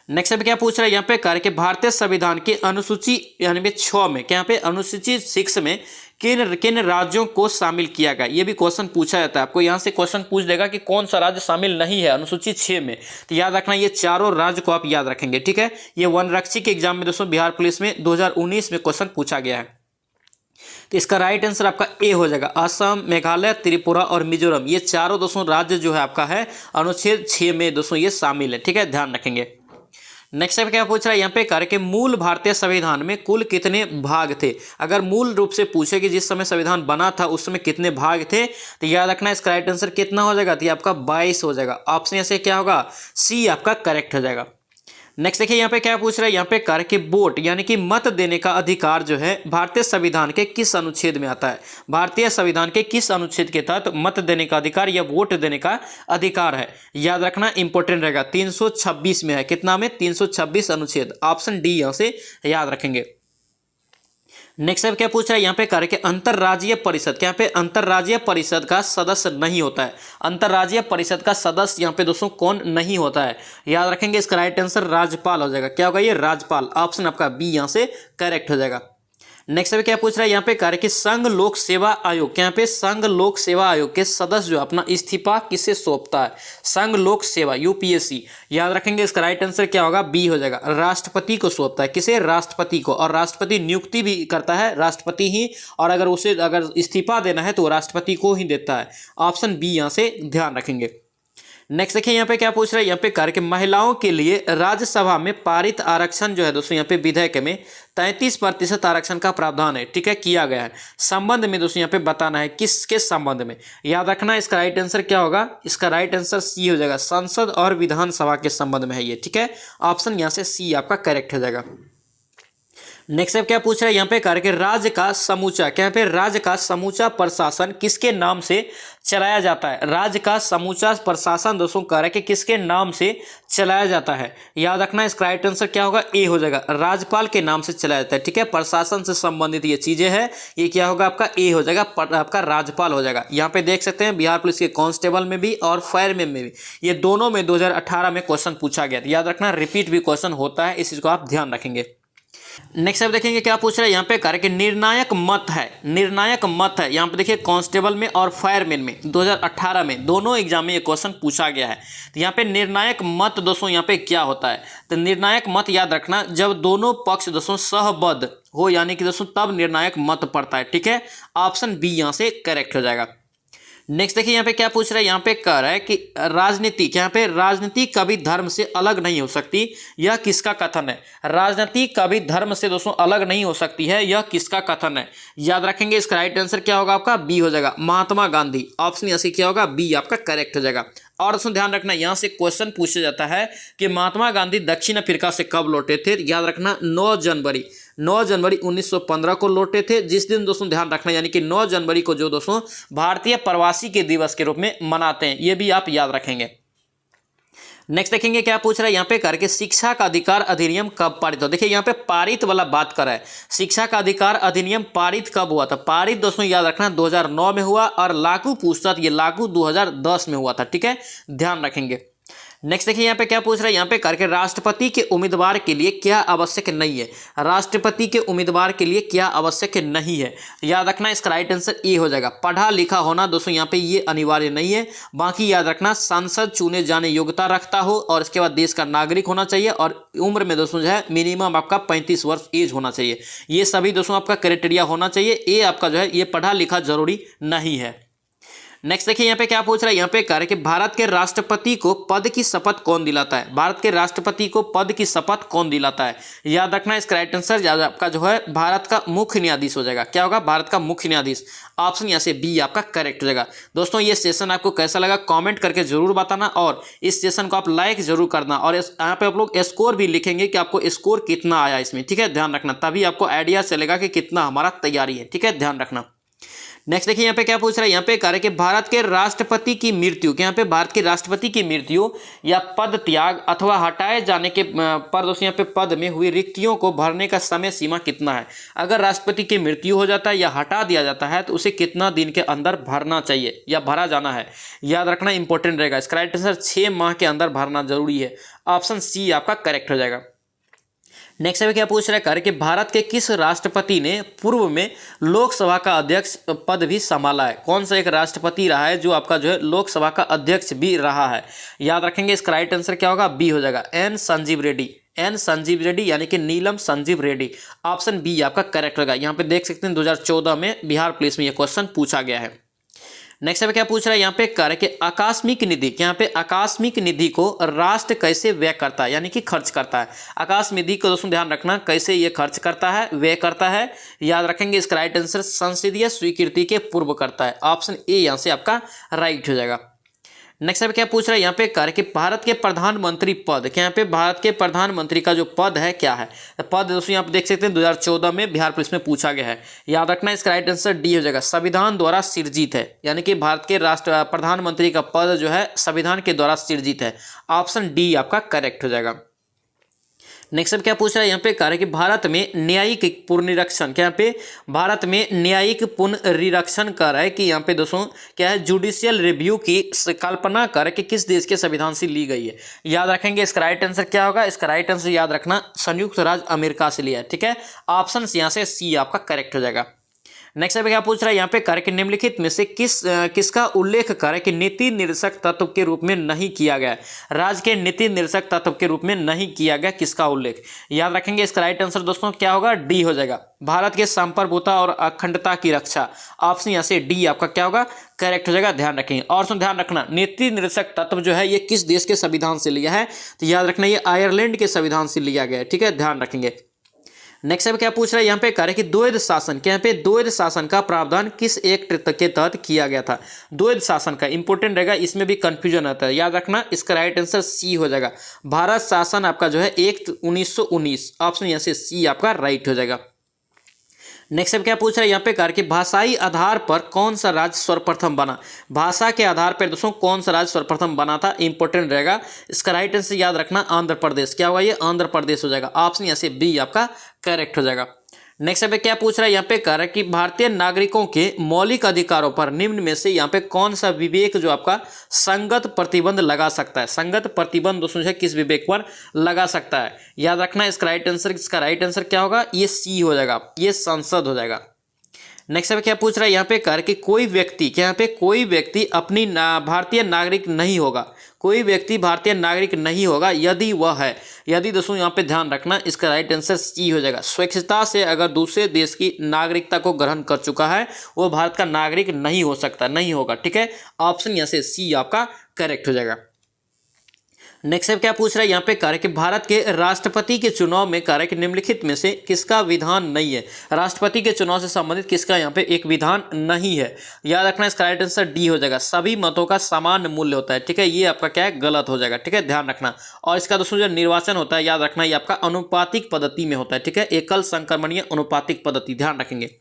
Speaker 1: नेक्स्ट अब क्या पूछ रहा है यहाँ पे, कह रहे कि भारतीय संविधान के अनुसूची यानी 6 में, क्या यहाँ पे अनुसूची 6 में किन किन राज्यों को शामिल किया गया, ये भी क्वेश्चन पूछा जाता है आपको। यहाँ से क्वेश्चन पूछ देगा कि कौन सा राज्य शामिल नहीं है अनुसूची 6 में, तो याद रखना ये चारों राज्य को आप याद रखेंगे, ठीक है। ये वनरक्षी के एग्जाम में दोस्तों बिहार पुलिस में 2019 में क्वेश्चन पूछा गया है। तो इसका राइट आंसर आपका ए हो जाएगा। असम, मेघालय, त्रिपुरा और मिजोरम, ये चारों दोस्तों राज्य जो है आपका है अनुच्छेद 6 में दोस्तों ये शामिल है, ठीक है, ध्यान रखेंगे। नेक्स्ट क्या पूछ रहा है यहाँ पे, करके मूल भारतीय संविधान में कुल कितने भाग थे। अगर मूल रूप से पूछे कि जिस समय संविधान बना था उस समय कितने भाग थे, तो याद रखना इसका राइट आंसर कितना हो जाएगा, तो ये आपका 22 हो जाएगा। ऑप्शन यहाँ से क्या होगा, सी आपका करेक्ट हो जाएगा। नेक्स्ट देखिए यहाँ पे क्या पूछ रहा है यहाँ पे, करके वोट यानी कि मत देने का अधिकार जो है भारतीय संविधान के किस अनुच्छेद में आता है। भारतीय संविधान के किस अनुच्छेद के तहत मत देने का अधिकार या वोट देने का अधिकार है, याद रखना इंपॉर्टेंट रहेगा। 326 में है, कितना में, 326 अनुच्छेद। ऑप्शन डी यहाँ से याद रखेंगे। नेक्स्ट अब क्या पूछ रहा है यहाँ पे, करके अंतर्राज्यीय परिषद, क्या पे अंतर्राज्यीय परिषद का सदस्य नहीं होता है। अंतर्राज्यीय परिषद का सदस्य यहाँ पे दोस्तों कौन नहीं होता है, याद रखेंगे। इसका राइट आंसर राज्यपाल हो जाएगा। क्या होगा ये, राज्यपाल। ऑप्शन आपका बी यहाँ से करेक्ट हो जाएगा। नेक्स्ट अभी क्या पूछ रहा है यहाँ पे, कार्य कि संघ लोक सेवा आयोग, क्या पे संघ लोक सेवा आयोग के सदस्य जो अपना इस्तीफा किसे सौंपता है। संघ लोक सेवा यूपीएससी, याद रखेंगे। इसका राइट आंसर क्या होगा, बी हो जाएगा। राष्ट्रपति को सौंपता है, किसे, राष्ट्रपति को। और राष्ट्रपति नियुक्ति भी करता है राष्ट्रपति ही, और अगर उसे अगर इस्तीफा देना है तो राष्ट्रपति को ही देता है। ऑप्शन बी यहाँ से ध्यान रखेंगे। नेक्स्ट देखिए यहाँ पे क्या पूछ रहा है यहाँ पे, कार्य कि महिलाओं के लिए राज्यसभा में पारित आरक्षण जो है दोस्तों यहाँ पे विधेयक में 33% आरक्षण का प्रावधान है, ठीक है, किया गया है। संबंध में दोस्तों यहाँ पे बताना है किसके संबंध में, याद रखना। इसका राइट आंसर क्या होगा, इसका राइट आंसर सी हो जाएगा। संसद और विधानसभा के संबंध में है ये, ठीक है। ऑप्शन यहाँ से सी आपका करेक्ट हो जाएगा। नेक्स्ट अब क्या पूछ रहा है यहाँ पे, करके राज्य का समूचा, क्या पे राज्य का समूचा प्रशासन किसके नाम से चलाया जाता है। राज्य का समूचा प्रशासन दोस्तों करके किसके नाम से चलाया जाता है, याद रखना। इसका राइट आंसर क्या होगा, ए हो जाएगा। राज्यपाल के नाम से चलाया जाता है, ठीक है। प्रशासन से संबंधित ये चीजें हैं, ये क्या होगा आपका, ए हो जाएगा, आपका राज्यपाल हो जाएगा। यहाँ पे देख सकते हैं बिहार पुलिस के कांस्टेबल में भी और फायरमैन में भी, ये दोनों में 2018 में क्वेश्चन पूछा गया। याद रखना, रिपीट भी क्वेश्चन होता है, इस चीज को आप ध्यान रखेंगे। नेक्स्ट अब देखेंगे क्या पूछ रहा है यहाँ पे, कार्य कि निर्णायक मत है, निर्णायक मत है। यहाँ पे देखिए कांस्टेबल में और फायरमैन में 2018 में दोनों एग्जाम में ये क्वेश्चन पूछा गया है। तो यहाँ पे निर्णायक मत दोस्तों यहाँ पे क्या होता है, तो निर्णायक मत याद रखना जब दोनों पक्ष दोस्तों सहबद्ध हो, यानी कि दोस्तों तब निर्णायक मत पड़ता है, ठीक है। ऑप्शन बी यहाँ से करेक्ट हो जाएगा। नेक्स्ट देखिए यहाँ पे क्या पूछ रहा है यहाँ पे, कह रहा है कि राजनीति, यहाँ पे राजनीति कभी धर्म से अलग नहीं हो सकती, यह किसका कथन है। राजनीति कभी धर्म से दोस्तों अलग नहीं हो सकती है, यह किसका कथन है, याद रखेंगे। इसका राइट आंसर क्या होगा आपका, बी हो जाएगा, महात्मा गांधी। ऑप्शन यहाँ से क्या होगा, बी आपका करेक्ट हो जाएगा। और दोस्तों ध्यान रखना यहाँ से क्वेश्चन पूछा जाता है कि महात्मा गांधी दक्षिण अफ्रीका से कब लौटे थे, याद रखना 9 जनवरी 1915 को लौटे थे। जिस दिन दोस्तों ध्यान रखना, यानी कि 9 जनवरी को जो दोस्तों भारतीय प्रवासी के दिवस के रूप में मनाते हैं, ये भी आप याद रखेंगे। नेक्स्ट देखेंगे क्या पूछ रहा है यहाँ पे, करके शिक्षा का अधिकार अधिनियम कब पारित हुआ। देखिए यहाँ पे पारित वाला बात कर रहा है, शिक्षा का अधिकार अधिनियम पारित कब हुआ था। पारित दोस्तों याद रखना 2009 में हुआ, और लागू पूछता ये लागू 2010 में हुआ था, ठीक है, ध्यान रखेंगे। नेक्स्ट देखिए यहाँ पे क्या पूछ रहा है यहाँ पे, करके राष्ट्रपति के उम्मीदवार के लिए क्या आवश्यक नहीं है। राष्ट्रपति के उम्मीदवार के लिए क्या आवश्यक नहीं है, याद रखना। इसका राइट आंसर ए हो जाएगा। पढ़ा लिखा होना दोस्तों यहाँ पे ये अनिवार्य नहीं है। बाकी याद रखना, सांसद चुने जाने योग्यता रखता हो, और इसके बाद देश का नागरिक होना चाहिए, और उम्र में दोस्तों जो है मिनिमम आपका 35 वर्ष एज होना चाहिए। ये सभी दोस्तों आपका क्राइटेरिया होना चाहिए। ये आपका जो है ये पढ़ा लिखा जरूरी नहीं है। नेक्स्ट देखिए यहाँ पे क्या पूछ रहा है यहाँ पे, कह रहे कि भारत के राष्ट्रपति को पद की शपथ कौन दिलाता है। भारत के राष्ट्रपति को पद की शपथ कौन दिलाता है, याद रखना। इसका राइट आंसर आपका जो है भारत का मुख्य न्यायाधीश हो जाएगा। क्या होगा, भारत का मुख्य न्यायाधीश। ऑप्शन यहाँ से बी आपका करेक्ट हो जाएगा। दोस्तों ये सेशन आपको कैसा लगा कमेंट करके जरूर बताना, और इस सेशन को आप लाइक जरूर करना, और यहाँ पे आप लोग स्कोर भी लिखेंगे कि आपको स्कोर कितना आया इसमें, ठीक है, ध्यान रखना। तभी आपको आइडिया चलेगा कि कितना हमारा तैयारी है, ठीक है, ध्यान रखना। नेक्स्ट देखिए यहाँ पे क्या पूछ रहा है यहाँ पे, कह रहे कि भारत के राष्ट्रपति की मृत्यु, यहाँ पे भारत के राष्ट्रपति की मृत्यु या पद त्याग अथवा हटाए जाने के पर दोस्तों यहाँ पे पद में हुई रिक्तियों को भरने का समय सीमा कितना है। अगर राष्ट्रपति की मृत्यु हो जाता है या हटा दिया जाता है तो उसे कितना दिन के अंदर भरना चाहिए या भरा जाना है, याद रखना, इंपॉर्टेंट रहेगा। इसका राइट आंसर 6 माह के अंदर भरना जरूरी है। ऑप्शन सी आपका करेक्ट हो जाएगा। नेक्स्ट है क्या पूछ रहा है कार्य कि भारत के किस राष्ट्रपति ने पूर्व में लोकसभा का अध्यक्ष पद भी संभाला है। कौन सा एक राष्ट्रपति रहा है जो आपका जो है लोकसभा का अध्यक्ष भी रहा है। याद रखेंगे इसका राइट आंसर क्या होगा, बी हो जाएगा, एन संजीव रेड्डी। एन संजीव रेड्डी यानी कि नीलम संजीव रेड्डी, ऑप्शन बी आपका करेक्ट होगा। यहाँ पे देख सकते हैं 2014 में बिहार पुलिस में यह क्वेश्चन पूछा गया है। नेक्स्ट पे क्या पूछ रहा है यहाँ पे कार्य कि आकस्मिक निधि, यहाँ पे आकस्मिक निधि को राष्ट्र कैसे व्यय करता है यानी कि खर्च करता है। आकस्मिक निधि को दोस्तों ध्यान रखना कैसे ये खर्च करता है, व्यय करता है। याद रखेंगे इसका राइट आंसर संसदीय स्वीकृति के पूर्व करता है, ऑप्शन ए यहाँ से आपका राइट हो जाएगा। नेक्स्ट पे क्या पूछ रहा है यहाँ पे कार्य कि भारत के प्रधानमंत्री पद, क्या यहाँ पे भारत के प्रधानमंत्री का जो पद है क्या है। पद दोस्तों यहाँ पे देख सकते हैं 2014 में बिहार पुलिस में पूछा गया है। याद रखना इसका राइट आंसर डी हो जाएगा, संविधान द्वारा सृजित है, यानी कि भारत के राष्ट्र प्रधानमंत्री का पद जो है संविधान के द्वारा सृजित है, ऑप्शन डी आपका करेक्ट हो जाएगा। नेक्स्ट अब क्या पूछ रहा है यहाँ पे कार्य कि भारत में न्यायिक पुनरीक्षण, क्या यहाँ पे भारत में न्यायिक पुनरीक्षण कर है कि यहाँ पे दोस्तों क्या है, जुडिशियल रिव्यू की कल्पना कर कि किस देश के संविधान से ली गई है। याद रखेंगे इसका राइट आंसर क्या होगा, इसका राइट आंसर याद रखना संयुक्त राज्य अमेरिका से लिया है, ठीक है, ऑप्शन यहाँ से सी आपका करेक्ट हो जाएगा। नेक्स्ट पे क्या पूछ रहा है यहाँ पे कार्य कि निम्नलिखित में से किसका उल्लेख कार्य कि नीति निर्देशक तत्व के रूप में नहीं किया गया। राज्य के नीति निर्देशक तत्व के रूप में नहीं किया गया, किसका उल्लेख। याद रखेंगे इसका राइट आंसर दोस्तों क्या होगा, डी हो जाएगा, भारत के संप्रभुता और अखंडता की रक्षा, ऑप्शन यहाँ से डी आपका क्या होगा, करेक्ट हो जाएगा। ध्यान रखेंगे और ध्यान रखना नीति निर्देशक तत्व जो है ये किस देश के संविधान से लिया है, तो याद रखना ये आयरलैंड के संविधान से लिया गया है, ठीक है, ध्यान रखेंगे। नेक्स्ट है क्या पूछ रहा है यहाँ पे कार्य कि द्वैध शासन, क्या यहाँ पे द्वैध शासन का प्रावधान किस एक्ट के तहत किया गया था। द्वैध शासन का इंपॉर्टेंट रहेगा, इसमें भी कंफ्यूजन आता है। याद रखना इसका राइट आंसर सी हो जाएगा, भारत शासन आपका जो है एक्ट 1919, ऑप्शन यहाँ से सी आपका राइट हो जाएगा। नेक्स्ट अब क्या पूछ रहा है यहाँ पे कार्य कि भाषाई आधार पर कौन सा राज्य सर्वप्रथम बना। भाषा के आधार पर दोस्तों कौन सा राज्य सर्वप्रथम बना था, इंपॉर्टेंट रहेगा। इसका राइट आंसर याद रखना आंध्र प्रदेश, क्या होगा ये आंध्र प्रदेश हो जाएगा, ऑप्शन यहाँ से बी आपका करेक्ट हो जाएगा। नेक्स्ट पे क्या पूछ रहा है यहाँ पे कह रहा है कि भारतीय नागरिकों के मौलिक अधिकारों पर निम्न में से यहाँ पे कौन सा विवेक जो आपका संगत प्रतिबंध लगा सकता है। संगत प्रतिबंध दोस्तों जो है किस विवेक पर लगा सकता है। याद रखना इसका राइट आंसर क्या होगा, ये सी हो जाएगा, ये संसद हो जाएगा। नेक्स्ट पे क्या पूछ रहा है यहाँ पे कर कि कोई व्यक्ति, क्या यहाँ पे कोई व्यक्ति अपनी भारतीय नागरिक नहीं होगा, कोई व्यक्ति भारतीय नागरिक नहीं होगा यदि वह है, यदि दोस्तों यहाँ पे ध्यान रखना इसका राइट आंसर सी हो जाएगा, स्वेच्छता से अगर दूसरे देश की नागरिकता को ग्रहण कर चुका है वो भारत का नागरिक नहीं हो सकता, नहीं होगा, ठीक है, ऑप्शन यहाँ से सी आपका करेक्ट हो जाएगा। नेक्स्ट क्या पूछ रहा है यहाँ पे कार्य कि भारत के राष्ट्रपति के चुनाव में कार्य कि निम्नलिखित में से किसका विधान नहीं है। राष्ट्रपति के चुनाव से संबंधित किसका यहाँ पे एक विधान नहीं है। याद रखना इसका राइट आंसर डी हो जाएगा, सभी मतों का समान मूल्य होता है, ठीक है, ये आपका क्या है गलत हो जाएगा, ठीक है, ध्यान रखना। और इसका दोस्तों जो निर्वाचन होता है याद रखना ये आपका अनुपातिक पद्धति में होता है, ठीक है, एकल संक्रमणीय अनुपातिक पद्धति, ध्यान रखेंगे।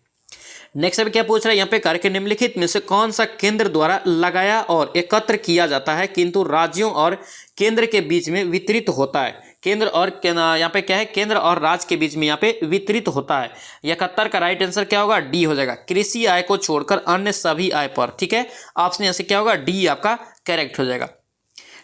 Speaker 1: नेक्स्ट अभी क्या पूछ रहा है यहाँ पे कार्य के निम्नलिखित में से कौन सा केंद्र द्वारा लगाया और एकत्र किया जाता है किंतु राज्यों और केंद्र के बीच में वितरित होता है। केंद्र और यहाँ पे क्या है, केंद्र और राज्य के बीच में यहाँ पे वितरित होता है। 71 का राइट आंसर क्या होगा, डी हो जाएगा, कृषि आय को छोड़कर अन्य सभी आय पर, ठीक है, ऑप्शन यहाँ से क्या होगा, डी आपका करेक्ट हो जाएगा।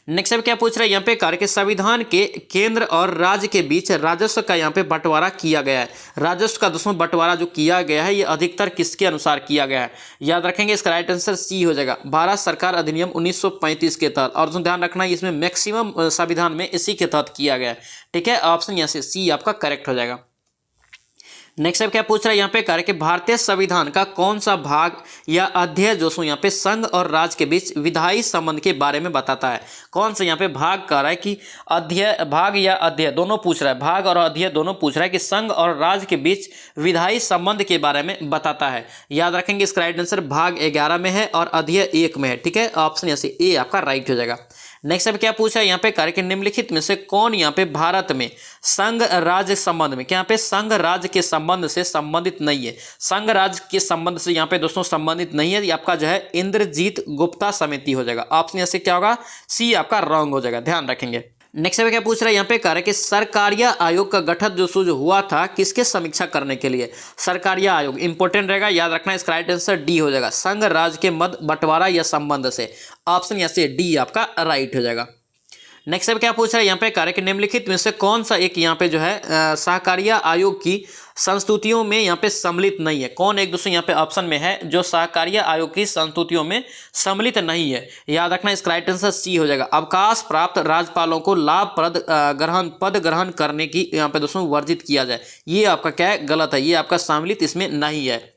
Speaker 1: नेक्स्ट अब क्या पूछ रहा है यहाँ पे कार्य के संविधान के केंद्र और राज्य के बीच राजस्व का यहाँ पे बंटवारा किया गया है। राजस्व का दोस्तों बंटवारा जो किया गया है ये अधिकतर किसके अनुसार किया गया है। याद रखेंगे इसका राइट आंसर सी हो जाएगा, भारत सरकार अधिनियम 1935 के तहत। और ध्यान रखना इसमें मैक्सिमम संविधान में इसी के तहत किया गया है, ठीक है, ऑप्शन यहाँ से सी आपका करेक्ट हो जाएगा। नेक्स्ट अब क्या पूछ रहा है यहाँ पे कार्य कि भारतीय संविधान का कौन सा भाग या अध्याय जो यहाँ पे संघ और राज्य के बीच विधायी संबंध के बारे में बताता है। कौन सा यहाँ पे भाग कह रहा है कि अध्याय, भाग या अध्याय दोनों पूछ रहा है, भाग और अध्याय दोनों पूछ रहा है कि संघ और राज्य के बीच विधायी संबंध के बारे में बताता है। याद रखेंगे इसका राइट आंसर भाग 11 में है और अध्याय 1 में है, ठीक है, ऑप्शन यहाँ से ए आपका राइट हो जाएगा। नेक्स्ट अब क्या पूछा है यहाँ पे कार्य के निम्नलिखित में से कौन यहाँ पे भारत में संघ राज्य संबंध में, क्या यहाँ पे संघ राज्य के संबंध से संबंधित नहीं है। संघ राज्य के संबंध से यहाँ पे दोस्तों संबंधित नहीं है, ये आपका जो है इंद्रजीत गुप्ता समिति हो जाएगा, ऑप्शन यहाँ से क्या होगा, सी आपका रॉन्ग हो जाएगा, ध्यान रखेंगे। नेक्स्ट क्या पूछ रहा है यहाँ पे कार्य कि सरकारिया आयोग का गठन जो हुआ था किसके समीक्षा करने के लिए। सरकारिया आयोग इंपॉर्टेंट रहेगा, याद रखना इसका राइट आंसर डी हो जाएगा, संघ राज्य के मध्य बंटवारा या संबंध से, ऑप्शन यहाँ से डी आपका राइट हो जाएगा। नेक्स्ट अब क्या पूछ रहा है यहाँ पे, कार्य के निम्नलिखित में से कौन सा एक यहाँ पे जो है सहकारिता आयोग की संस्तुतियों में यहाँ पे सम्मिलित नहीं है। कौन एक दोस्तों यहाँ पे ऑप्शन में है जो सहकारिता आयोग की संस्तुतियों में सम्मिलित नहीं है। याद रखना इसका राइट आंसर सी हो जाएगा। अवकाश प्राप्त राज्यपालों को लाभप्रद पद ग्रहण करने की यहाँ पे दोस्तों वर्जित किया जाए, ये आपका क्या है, गलत है, ये आपका सम्मिलित इसमें नहीं है।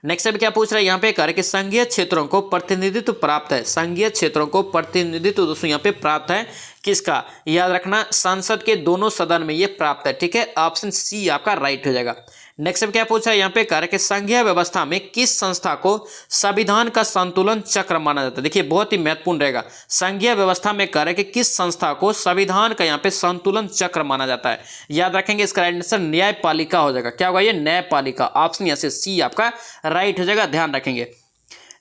Speaker 1: नेक्स्ट अब क्या पूछ रहा है यहाँ पे, कार्य के संघीय क्षेत्रों को प्रतिनिधित्व प्राप्त है। संघीय क्षेत्रों को प्रतिनिधित्व दोस्तों यहाँ पे प्राप्त है किसका, याद रखना संसद के दोनों सदन में ये प्राप्त है, ठीक है, ऑप्शन सी आपका राइट हो जाएगा। नेक्स्ट अब क्या पूछा है यहाँ पे, कार्य के संघीय व्यवस्था में किस संस्था को संविधान का संतुलन चक्र माना जाता है। देखिए बहुत ही महत्वपूर्ण रहेगा, संघीय व्यवस्था में कार्य के किस संस्था को संविधान का यहाँ पे संतुलन चक्र माना जाता है। याद रखेंगे इसका राइट आंसर न्यायपालिका हो जाएगा। क्या होगा ये, न्यायपालिका, ऑप्शन यहाँ से सी आपका राइट हो जाएगा, ध्यान रखेंगे।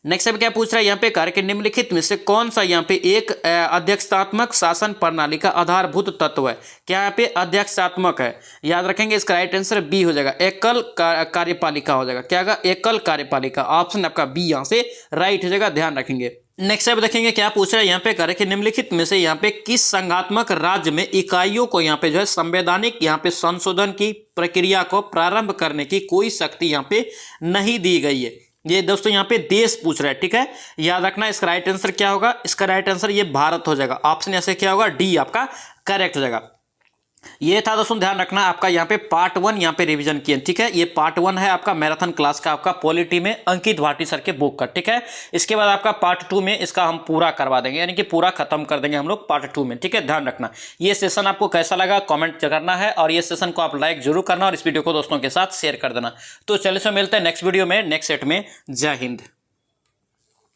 Speaker 1: नेक्स्ट अब क्या पूछ रहा है यहाँ पे, कार्य के निम्नलिखित में से कौन सा यहाँ पे एक अध्यक्षतात्मक शासन प्रणाली का आधारभूत तत्व है। क्या यहाँ पे अध्यक्षतात्मक है, याद रखेंगे इसका राइट आंसर बी हो जाएगा, एकल कार्यपालिका हो जाएगा। क्या होगा, एकल कार्यपालिका, ऑप्शन आपका बी यहाँ से राइट हो जाएगा, ध्यान रखेंगे। नेक्स्ट अब देखेंगे क्या पूछ रहा है यहाँ पे, कार्य के निम्नलिखित में से यहाँ पे किस संघात्मक राज्य में इकाइयों को यहाँ पे जो है संवैधानिक यहाँ पे संशोधन की प्रक्रिया को प्रारंभ करने की कोई शक्ति यहाँ पे नहीं दी गई है। ये दोस्तों यहाँ पे देश पूछ रहा है, ठीक है, याद रखना इसका राइट आंसर क्या होगा, इसका राइट आंसर ये भारत हो जाएगा, ऑप्शन यहाँ से क्या होगा, डी आपका करेक्ट हो जाएगा। ये था दोस्तों, ध्यान रखना आपका यहाँ पे पार्ट 1 यहाँ पे रिवीजन किया, ठीक है, ये पार्ट 1 है आपका मैराथन क्लास का, आपका पॉलिटी में अंकित भाटी सर के बुक का, ठीक है। इसके बाद आपका पार्ट 2 में इसका हम पूरा करवा देंगे, यानी कि पूरा खत्म कर देंगे हम लोग पार्ट 2 में, ठीक है, ध्यान रखना। ये सेशन आपको कैसा लगा कमेंट करना है, और ये सेशन को आप लाइक जरूर करना और इस वीडियो को दोस्तों के साथ शेयर कर देना। तो चलिए से मिलते हैं नेक्स्ट वीडियो में, नेक्स्ट सेट में। जय हिंद।